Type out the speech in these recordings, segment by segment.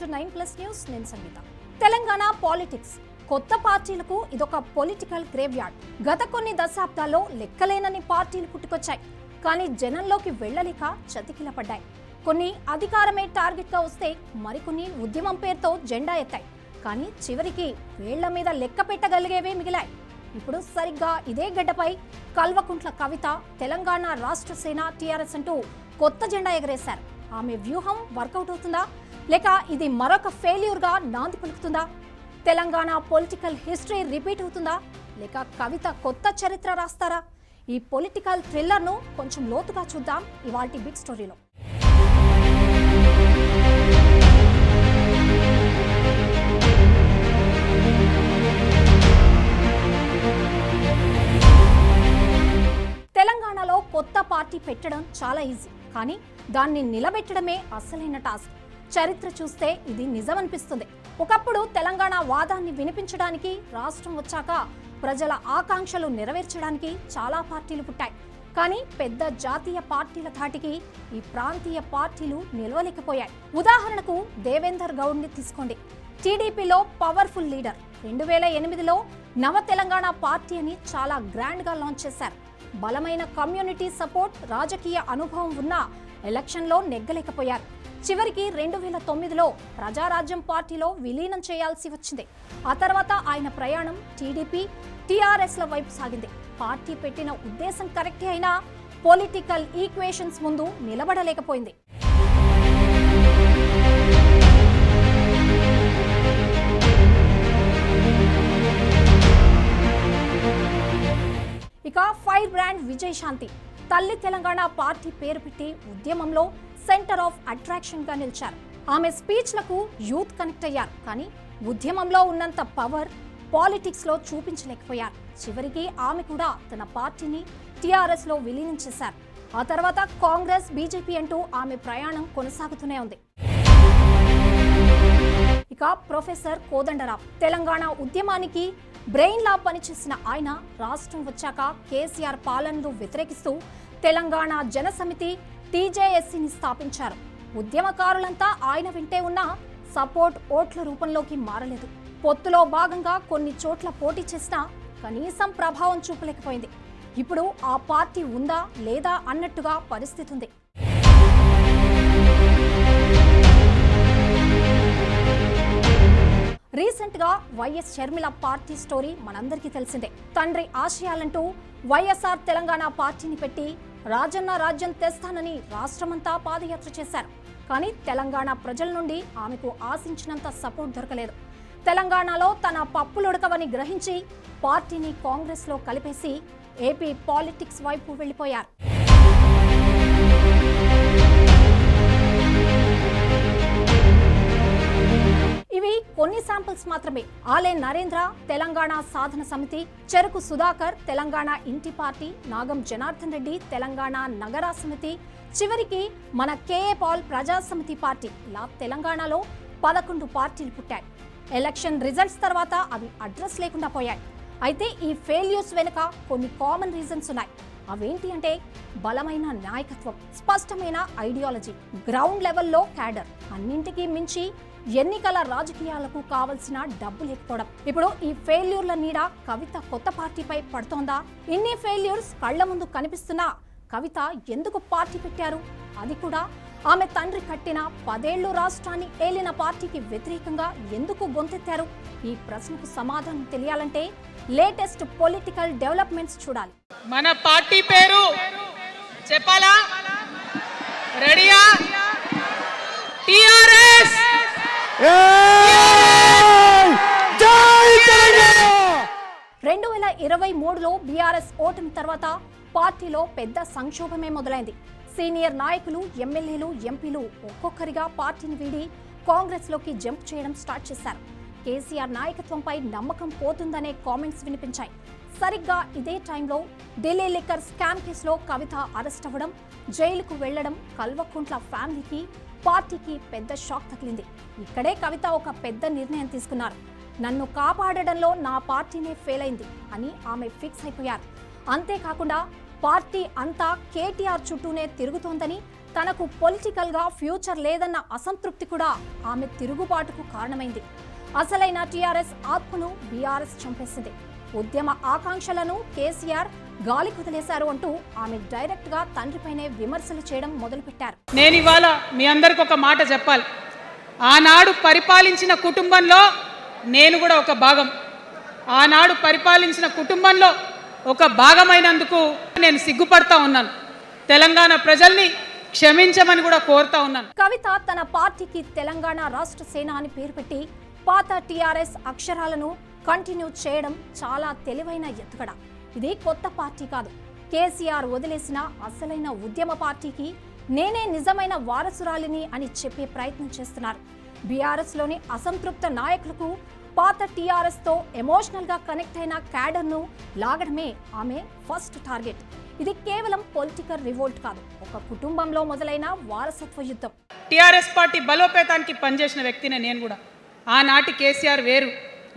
To 9+ news. నేను సంగీత. Telangana politics కొత్త పార్టీలకు ఇదొక పొలిటికల్ గ్రేవ్యార్డ్. గత కొన్ని దశాబ్దాల్లో లెక్కలేనని పార్టీలు పుట్టుకొచ్చాయి. కానీ జనంలోకి వెళ్లలేక చతికిలపడ్డాయి. కొన్ని అధికారమే టార్గెట్ గా వస్తే మరికొన్ని ఉద్యమం పేరుతో జెండా ఎత్తాయి. కానీ చివరికి వేళ్ల మీద లెక్క పెట్టగలిగేవే మిగిలాయి. ఇప్పుడు సరిగ్గా ఇదే గడ్డపై కల్వకుంట్ల కవిత తెలంగాణ రాష్ట్ర సేన టీఆర్ఎస్ అంటూ కొత్త జెండా ఎగరేశారు. ఆమె వ్యూహం వర్కౌట్ అవుతుందా, లేక ఇది మరొక ఫెయిల్యూర్ గా నాంది పలుకుతుందా? తెలంగాణ పొలిటికల్ హిస్టరీ రిపీట్ అవుతుందా, లేక కవిత కొత్త చరిత్ర రాస్తారా? ఈ పొలిటికల్ థ్రిల్లర్ ను కొంచెం లోతుగా చూద్దాం ఇవాల్టి బిగ్ స్టోరీలో. తెలంగాణలో కొత్త పార్టీ పెట్టడం చాలా ఈజీ, కానీ దాన్ని నిలబెట్టడమే అసలైన టాస్క్. చరిత్ర చూస్తే ఇది నిజమనిపిస్తుంది. ఒకప్పుడు తెలంగాణ వాదాన్ని వినిపించడానికి, రాష్ట్రం వచ్చాక ప్రజల ఆకాంక్షలు నెరవేర్చడానికి చాలా పార్టీలు పుట్టాయి. కానీ పెద్ద జాతీయ పార్టీల ధాటికి ఈ ప్రాంతీయ పార్టీలు నిలవలేకపోయాయి. ఉదాహరణకు దేవేందర్ గౌడ్ని తీసుకోండి. టీడీపీలో పవర్ఫుల్ లీడర్. 2008లో నవ తెలంగాణ పార్టీ అని చాలా గ్రాండ్గా లాంచ్ చేశారు. బలమైన కమ్యూనిటీ సపోర్ట్, రాజకీయ అనుభవం ఉన్న ఎలక్షన్లో నెగ్గలేకపోయారు. చివరికి 2009లో ప్రజారాజ్యం పార్టీలో విలీనం చేయాల్సి వచ్చింది. ఆ తర్వాత ఆయన ప్రయాణం టీడీపీ, టీఆర్ఎస్ల వైపు సాగింది. పార్టీ పెట్టిన ఉద్దేశం కరెక్టే అయినా పొలిటికల్ ఈక్వేషన్స్ ముందు నిలబడలేకపోయింది. ఇక ఫైర్ బ్రాండ్ విజయశాంతి తల్లి తెలంగాణ పార్టీ పేరు పెట్టి ఉద్యమంలో సెంటర్ ఆఫ్ అట్రాక్షన్ గా నిలిచారు. ఆమె స్పీచ్లకు యూత్ కనెక్ట్ అయ్యారు. కానీ ఉద్యమంలో ఉన్నంత పవర్ పాలిటిక్స్ లో చూపించలేకపోయారు. చివరికి ఆమె కూడా తన పార్టీని టీఆర్ఎస్ లో విలీనం చేశారు. ఆ తర్వాత కాంగ్రెస్, బీజేపీ అంటూ ఆమె ప్రయాణం కొనసాగుతూనే ఉంది. ఇక ప్రొఫెసర్ కోదండరాం తెలంగాణ ఉద్యమానికి బ్రెయిన్ లా పనిచేసిన ఆయన రాష్ట్రం వచ్చాక కేసీఆర్ పాలనను వ్యతిరేకిస్తూ తెలంగాణ జనసమితి టీజేఎస్సీని స్థాపించారు. ఉద్యమకారులంతా ఆయన వింటే ఉన్నా సపోర్ట్ ఓట్ల రూపంలోకి మారలేదు. పొత్తులో భాగంగా కొన్ని చోట్ల పోటీ చేసినా కనీసం ప్రభావం చూపలేకపోయింది. ఇప్పుడు ఆ పార్టీ ఉందా లేదా అన్నట్టుగా పరిస్థితి ఉంది. రీసెంట్ గా వైఎస్ షర్మిల పార్టీ స్టోరీ మనందరికీ తెలిసిందే. తండ్రి ఆశయాలంటూ వైఎస్ఆర్ తెలంగాణ పార్టీని పెట్టి రాజన్న రాజ్యం తెస్తానని రాష్ట్రమంతా పాదయాత్ర చేశారు. కానీ తెలంగాణ ప్రజల నుండి ఆమెకు ఆశించినంత సపోర్ట్ దొరకలేదు. తెలంగాణలో తన పప్పులొడకవని గ్రహించి పార్టీని కాంగ్రెస్ లో కలిపేసి ఏపీ పాలిటిక్స్ వైపు వెళ్లిపోయారు. ఇవి కొన్ని శాంపిల్స్ మాత్రమే. ఆలే నరేంద్ర తెలంగాణ సాధన సమితి, చెరుకు సుధాకర్ తెలంగాణ ఇంటి పార్టీ, నాగం జనార్దన్ రెడ్డి తెలంగాణ నగర సమితి, చివరికి మన కేఏ పాల్ ప్రజా సమితి పార్టీ, ఇలా తెలంగాణలో 11 పార్టీలు పుట్టాయి. ఎలక్షన్ రిజల్ట్స్ తర్వాత అవి అడ్రస్ లేకుండా పోయాయి. అయితే ఈ ఫెయిల్యూర్స్ వెనుక కొన్ని కామన్ రీజన్స్ ఉన్నాయి. అవేంటి అంటే బలమైన నాయకత్వం, స్పష్టమైన ఐడియాలజీ, గ్రౌండ్ లెవెల్లో క్యాడర్, అన్నింటికీ మించి ఎన్నికల రాజకీయాలకు కావలసిన డబ్బు లేకపోవడం. ఇప్పుడు ఈ ఫెయిల్యూర్ల నీడ కవిత కొత్త పార్టీపై పడుతోందా? ఇన్ని ఫెయిల్యూర్స్ కళ్ల ముందు కనిపిస్తున్నా కవిత ఎందుకు పార్టీ పెట్టారు? అది కూడా ఆమె తండ్రి కట్టిన 10 ఏళ్లు రాష్ట్రాన్ని ఏలిన పార్టీకి వ్యతిరేకంగా ఎందుకు గొంతెత్తారు? ఈ ప్రశ్నకు సమాధానం తెలియాలంటే లేటెస్ట్ పొలిటికల్ డెవలప్మెంట్స్ చూడాలి. మన పార్టీ పేరు చెప్పాలా? రెడీయా? టిఆర్ఎస్. 2023లో బీఆర్ఎస్ ఓటమి తర్వాత పార్టీలో పెద్ద సంక్షోభమే మొదలైంది. సీనియర్ నాయకులు, ఎమ్మెల్యేలు, ఎంపీలు ఒక్కొక్కరిగా పార్టీని వీడి కాంగ్రెస్ లోకి జంప్ చేయడం స్టార్ట్ చేశారు. కేసీఆర్ నాయకత్వంపై నమ్మకం పోతుందనే కామెంట్స్ వినిపించాయి. సరిగ్గా ఇదే టైంలో ఢిల్లీ లిక్కర్ స్కామ్ కేసులో కవిత అరెస్ట్ అవ్వడం, జైలుకు వెళ్లడం కల్వకుంట్ల ఫ్యామిలీకి, పార్టీకి పెద్ద షాక్ తగిలింది. ఇక్కడే కవిత ఒక పెద్ద నిర్ణయం తీసుకున్నారు. నన్ను కాపాడడంలో నా పార్టీనే ఫెయిల్ అయింది అని ఆమె ఫిక్స్ అయిపోయారు. అంతేకాకుండా పార్టీ అంతా కేటీఆర్ చుట్టూనే తిరుగుతోందని, తనకు పొలిటికల్గా ఫ్యూచర్ లేదన్న అసంతృప్తి కూడా ఆమె తిరుగుబాటుకు కారణమైంది. అసలైన టీఆర్ఎస్ ఆత్మను బీఆర్ఎస్ చంపేసింది. ఉద్యమ ఆకాంక్షలను కేసీఆర్ గాలి కుదిలేశారు అంటూ ఆమె డైరెక్ట్ గా తండ్రిపైనే విమర్శలు చేయడం మొదలుపెట్టారు. నేను ఇవాళ మీ అందరికి ఒక మాట చెప్పాలి. ఆనాడు పరిపాలించిన కుటుంబంలో నేను కూడా ఒక భాగం. ఆనాడు పరిపాలించిన కుటుంబంలో ఒక భాగమైనందుకు నేను సిగ్గుపడతా ఉన్నాను. తెలంగాణ ప్రజల్ని క్షమించమని కూడా కోరుతా ఉన్నాను. కవిత తన పార్టీకి తెలంగాణ రాష్ట్ర సేన అని పేరు పెట్టి పాత టీఆర్ఎస్ అక్షరాలను కంటిన్యూ చేయడం చాలా తెలివైన ఎత్తుగడ. ఇది కొత్త పార్టీ కాదు. కేసీఆర్ వదిలేసిన అసలైన ఉద్యమ పార్టీకి నేనే నిజమైన వారసురాలిని అని చెప్పే ప్రయత్నం చేస్తున్నారు. బీఆర్ఎస్ లోని అసంతృప్త నాయకులకు పాత టీఆర్ఎస్ తో ఎమోషనల్ గా కనెక్ట్ అయిన క్యాడర్ను లాగడమే ఆమె ఫస్ట్ టార్గెట్. ఇది కేవలం పొలిటికల్ రివోల్ట్ కాదు, ఒక కుటుంబంలో మొదలైన వారసత్వ యుద్ధం. టీఆర్ఎస్ పార్టీ బలోపేతానికి పనిచేసిన వ్యక్తినే నేను కూడా. ఆనాటి కేసీఆర్ వేరు,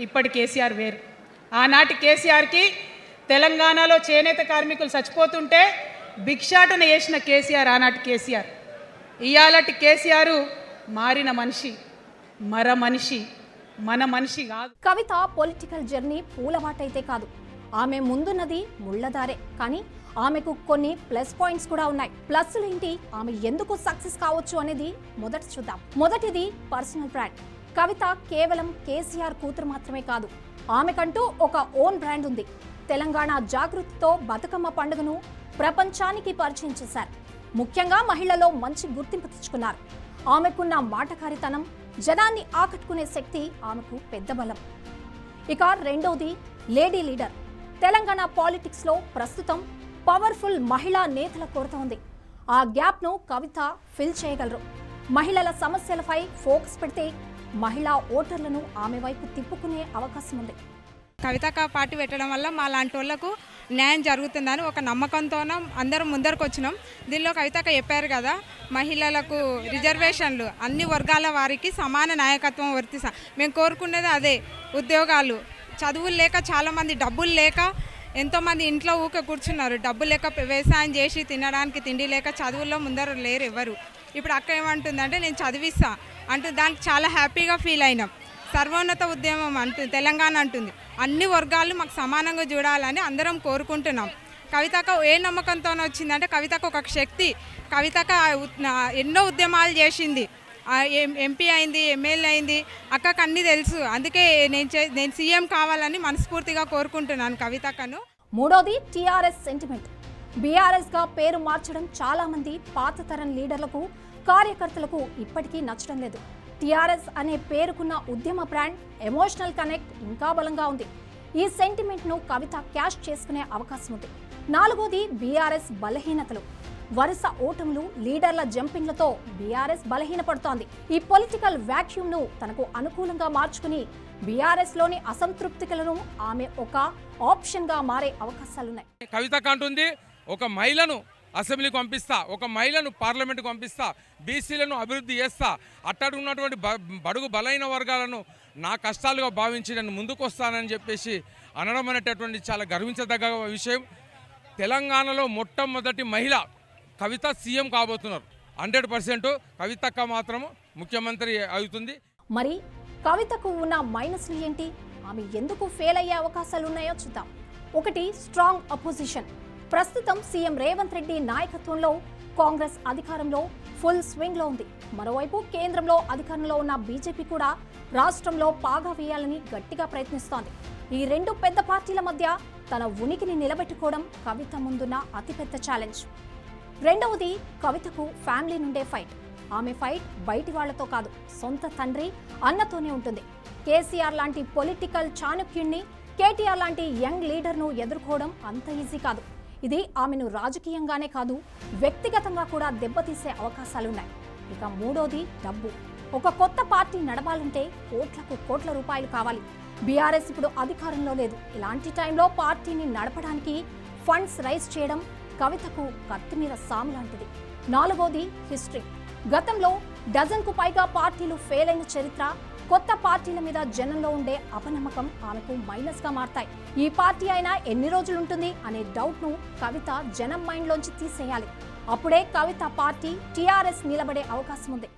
ఇప్పటి కేసీఆర్ వేరు. ఆనాటి కేసీఆర్కి తెలంగాణలో చేనేత కార్మికులు చచ్చిపోతుంటే భిక్షాటన చేసిన కేసీఆర్ ఆనాటి కేసీఆర్. ఇయాలటి కేసీఆర్ మారిన మనిషి, మనిషి, మన మనిషి కాదు. కవిత పొలిటికల్ జర్నీ పూలబాటైతే కాదు, ఆమె ముందున్నది ముళ్ళదారే. కానీ ఆమెకు కొన్ని ప్లస్ పాయింట్స్ కూడా ఉన్నాయి. ప్లస్లు ఏంటి, ఆమె ఎందుకు సక్సెస్ కావచ్చు అనేది మొదట చూద్దాం. మొదటిది పర్సనల్ బ్రాండ్. కవిత కేవలం కేసీఆర్ కూతురు మాత్రమే కాదు, ఆమెకంటూ ఒక ఓన్ బ్రాండ్ ఉంది. తెలంగాణ జాగృతితో బతుకమ్మ పండుగను ప్రపంచానికి పరిచయం చేశారు. ముఖ్యంగా మహిళల్లో మంచి గుర్తింపు తెచ్చుకున్నారు. ఆమెకున్న మాటకారితనం, జనాన్ని ఆకట్టుకునే శక్తి ఆమెకు పెద్ద బలం. ఇక రెండోది లేడీ లీడర్. తెలంగాణ పాలిటిక్స్ లో ప్రస్తుతం పవర్ఫుల్ మహిళా నేతల కొరత ఉంది. ఆ గ్యాప్ను కవిత ఫిల్ చేయగలరు. మహిళల సమస్యలపై ఫోకస్ పెడితే మహిళా ఓటర్లను ఆమె వైపు తిప్పుకునే అవకాశం ఉంది. కవితక్క పార్టీ పెట్టడం వల్ల మా లాంటి వాళ్ళకు న్యాయం జరుగుతుందని ఒక నమ్మకంతోనే అందరం ముందరకు వచ్చినాం. దీనిలో కవితక్క చెప్పారు కదా, మహిళలకు రిజర్వేషన్లు, అన్ని వర్గాల వారికి సమాన నాయకత్వం వర్తిస్తా. మేము కోరుకునేది అదే. ఉద్యోగాలు, చదువులు లేక చాలామంది, డబ్బులు లేక ఎంతోమంది ఇంట్లో ఊకే కూర్చున్నారు. డబ్బులు లేక వ్యవసాయం చేసి తినడానికి తిండి లేక చదువుల్లో ముందర లేరు ఎవరు. ఇప్పుడు అక్క ఏమంటుందంటే నేను చదివిస్తా అంటూ దానికి చాలా హ్యాపీగా ఫీల్ అయినాం. సర్వోన్నత ఉద్యమం అంటుంది తెలంగాణ అంటుంది. అన్ని వర్గాలు మాకు సమానంగా చూడాలని అందరం కోరుకుంటున్నాం. కవితక్క ఏ నమ్మకంతో వచ్చిందంటే కవితక్క ఒక శక్తి. కవితక్క ఎన్నో ఉద్యమాలు చేసింది, ఎంపీ అయింది, ఎమ్మెల్యే అయింది. అక్కకు అన్నీ తెలుసు. అందుకే నేను సీఎం కావాలని మనస్ఫూర్తిగా కోరుకుంటున్నాను కవితక్కను. మూడోది టీఆర్ఎస్ సెంటిమెంట్. బీఆర్ఎస్ గా పేరు మార్చడం చాలా మంది పాత తరం లీడర్లకు, కార్యకర్తలకు ఇప్పటికీ నచ్చడం లేదు. టీఆర్ఎస్ అనే పేరుకున్న ఉద్యమ బ్రాండ్, ఎమోషనల్ కనెక్ట్ ఇంకా బలంగా ఉంది. ఈ సెంటిమెంట్ ను కవిత క్యాష్ చేసుకునే అవకాశం ఉంది. నాలుగోది బీఆర్ఎస్ బలహీనతలు. వరుస ఓటములు, లీడర్ల జంపింగ్లతో బీఆర్ఎస్ బలహీనపడుతోంది. ఈ పొలిటికల్ వాక్యూమ్ ను తనకు అనుకూలంగా మార్చుకుని బీఆర్ఎస్ లోని అసంతృప్తికలను ఆమె ఒక ఆప్షన్ గా మారే అవకాశాలున్నాయి. కవిత అంటుంది, ఒక మహిళను అసెంబ్లీకి పంపిస్తా, ఒక మహిళను పార్లమెంట్కి పంపిస్తా, బీసీలను అభివృద్ధి చేస్తా, అట్టడు ఉన్నటువంటి బడుగు బలైన వర్గాలను నా కష్టాలుగా భావించి నేను ముందుకు వస్తానని చెప్పేసి అనడం అనేటటువంటి చాలా గర్వించదగ్గ విషయం. తెలంగాణలో మొట్టమొదటి మహిళ కవిత సీఎం కాబోతున్నారు. 100% కవితక్క మాత్రం ముఖ్యమంత్రి అవుతుంది. మరి కవితకు ఉన్న మైనస్లు ఏంటి, ఆమె ఎందుకు ఫెయిల్ అయ్యే అవకాశాలు ఉన్నాయో చూద్దాం. ఒకటి, స్ట్రాంగ్ అపోజిషన్. ప్రస్తుతం సీఎం రేవంత్ రెడ్డి నాయకత్వంలో కాంగ్రెస్ అధికారంలో ఫుల్ స్వింగ్ లో ఉంది. మరోవైపు కేంద్రంలో అధికారంలో ఉన్న బీజేపీ కూడా రాష్ట్రంలో పాగా వేయాలని గట్టిగా ప్రయత్నిస్తోంది. ఈ రెండు పెద్ద పార్టీల మధ్య తన ఉనికిని నిలబెట్టుకోవడం కవిత ముందున్న అతిపెద్ద ఛాలెంజ్. రెండవది, కవితకు ఫ్యామిలీ నుండే ఫైట్. ఆమె ఫైట్ బయటి వాళ్లతో కాదు, సొంత తండ్రి, అన్నతోనే ఉంటుంది. కేసీఆర్ లాంటి పొలిటికల్ చాణక్యుణ్ణి, కేటీఆర్ లాంటి యంగ్ లీడర్ను ఎదుర్కోవడం అంత ఈజీ కాదు. ఇది ఆమెను రాజకీయంగానే కాదు, వ్యక్తిగతంగా కూడా దెబ్బతీసే అవకాశాలున్నాయి. ఇక మూడోది, డబ్బు. ఒక కొత్త పార్టీ నడవాలంటే కోట్ల రూపాయలు కావాలి. బీఆర్ఎస్ ఇప్పుడు అధికారంలో లేదు. ఇలాంటి టైంలో పార్టీని నడపడానికి ఫండ్స్ రైజ్ చేయడం కవితకు కత్తి మీద సాము లాంటిది. నాలుగోది, హిస్టరీ. గతంలో డజన్కు పైగా పార్టీలు ఫెయిల్ అయిన చరిత్ర, కొత్త పార్టీల మీద జనంలో ఉండే అపనమ్మకం ఆమెకు మైనస్ గా మారతాయి. ఈ పార్టీ అయినా ఎన్ని రోజులు ఉంటుంది అనే డౌట్ ను కవిత జనం మైండ్ లోంచి తీసేయాలి. అప్పుడే కవిత పార్టీ టీఆర్ఎస్ నిలబడే అవకాశం ఉంది.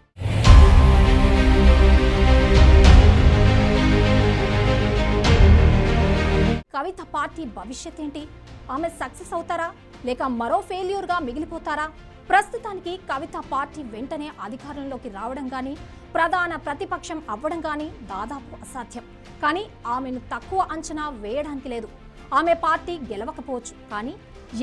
కవిత పార్టీ భవిష్యత్ ఏంటి? ఆమె సక్సెస్ అవుతారా లేక మరో ఫెయిల్యూర్గా మిగిలిపోతారా? ప్రస్తుతానికి కవిత పార్టీ వెంటనే అధికారంలోకి రావడం కానీ ప్రధాన ప్రతిపక్షం అవ్వడం కానీ దాదాపు అసాధ్యం. కానీ ఆమెను తక్కువ అంచనా వేయడానికి లేదు. ఆమె పార్టీ గెలవకపోవచ్చు, కానీ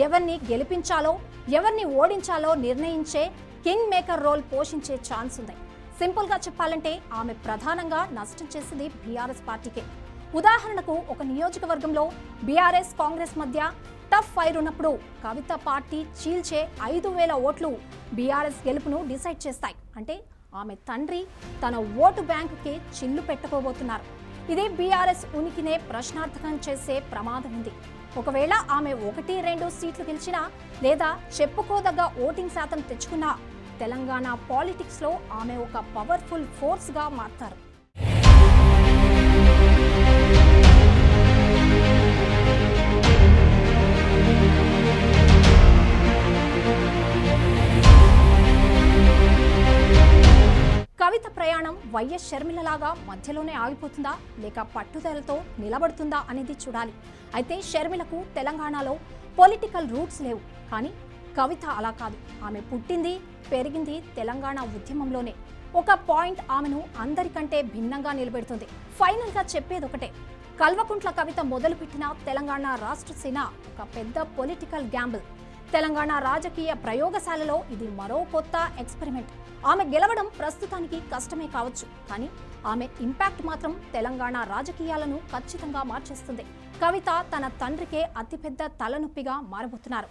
ఎవరిని గెలిపించాలో ఎవరిని ఓడించాలో నిర్ణయించే కింగ్ మేకర్ రోల్ పోషించే ఛాన్స్ ఉంది. సింపుల్గా చెప్పాలంటే ఆమె ప్రధానంగా నష్టం చేసింది బీఆర్ఎస్ పార్టీకే. ఉదాహరణకు ఒక నియోజకవర్గంలో బీఆర్ఎస్ కాంగ్రెస్ మధ్య టఫ్ ఫైర్ ఉన్నప్పుడు కవిత పార్టీ చీల్చే 5,000 ఓట్లు బీఆర్ఎస్ గెలుపును డిసైడ్ చేస్తాయి. అంటే ఆమె తండ్రి తన ఓటు బ్యాంకుకి చిల్లు పెట్టుకోబోతున్నారు. ఇది బీఆర్ఎస్ ఉనికినే ప్రశ్నార్థకం చేసే ప్రమాదం ఉంది. ఒకవేళ ఆమె 1-2 సీట్లు గెలిచినా లేదా చెప్పుకోదగ్గ ఓటింగ్ శాతం తెచ్చుకున్నా తెలంగాణ పాలిటిక్స్లో ఆమె ఒక పవర్ఫుల్ ఫోర్స్గా మారుతారు. కవిత ప్రయాణం వైఎస్ షర్మిలలాగా మధ్యలోనే ఆగిపోతుందా లేక పట్టుదలతో నిలబడుతుందా అనేది చూడాలి. అయితే షర్మిలకు తెలంగాణలో పొలిటికల్ రూట్స్ లేవు, కానీ కవిత అలా కాదు. ఆమె పుట్టింది పెరిగింది తెలంగాణ ఉద్యమంలోనే. ఒక పాయింట్ ఆమెను అందరికంటే భిన్నంగా నిలబెడుతుంది. ఫైనల్గా చెప్పేది ఒకటే, కల్వకుంట్ల కవిత మొదలుపెట్టిన తెలంగాణ రాష్ట్ర సేన ఒక పెద్ద పొలిటికల్ గ్యాంబుల్. తెలంగాణ రాజకీయ ప్రయోగశాలలో ఇది మరో కొత్త ఎక్స్పెరిమెంట్. ఆమె గెలవడం ప్రస్తుతానికి కష్టమే కావచ్చు, కానీ ఆమె ఇంపాక్ట్ మాత్రం తెలంగాణ రాజకీయాలను ఖచ్చితంగా మార్చేస్తుంది. కవిత తన తండ్రికే అతిపెద్ద తలనొప్పిగా మారబోతున్నారు.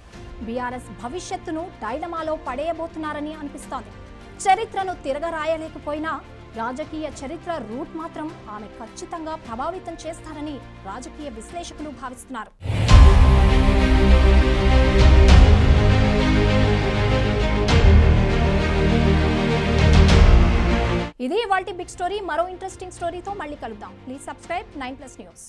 బీఆర్ఎస్ భవిష్యత్తును డైలమాలో పడేయబోతున్నారని అనిపిస్తోంది. చరిత్రను తిరగరాయలేకపోయినా రాజకీయ చరిత్ర రూట్ మాత్రం ఆమె ఖచ్చితంగా ప్రభావితం చేస్తారని రాజకీయ విశ్లేషకులు భావిస్తున్నారు. ఇది ఇవాల్టి బిగ్ స్టోరీ. మరో ఇంట్రెస్టింగ్ స్టోరీతో మళ్ళీ కలుద్దాం. Please subscribe 9+ news.